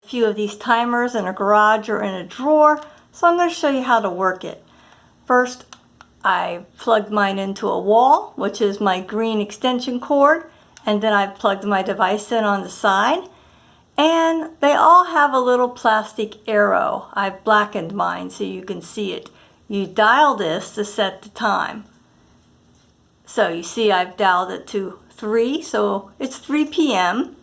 few of these timers in a garage or in a drawer, so I'm going to show you how to work it. First, I plugged mine into a wall, which is my green extension cord, and then I plugged my device in on the side. And they all have a little plastic arrow. I've blackened mine so you can see it. You dial this to set the time. So you see I've dialed it to 3, so it's 3 p.m.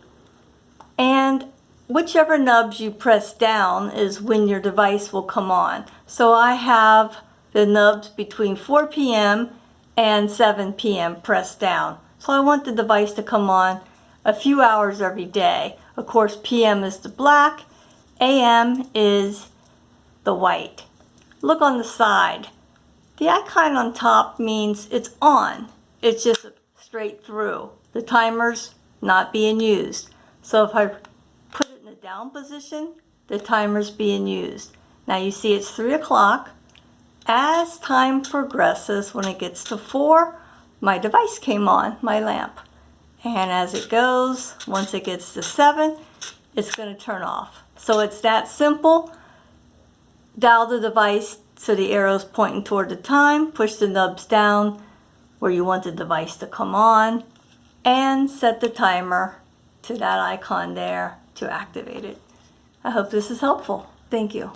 And whichever nubs you press down is when your device will come on. So I have the nubs between 4 p.m. and 7 p.m. pressed down. So I want the device to come on a few hours every day. Of course, PM is the black, AM is the white. Look on the side. The icon on top means it's on. It's just straight through. The timer's not being used. So if I put it in the down position, the timer's being used. Now you see it's 3 o'clock. As time progresses, when it gets to 4, my device came on, my lamp. And as it goes, once it gets to 7, it's going to turn off. So it's that simple. Dial the device so the arrow's pointing toward the time, push the nubs down where you want the device to come on, and set the timer to that icon there to activate it. I hope this is helpful. Thank you.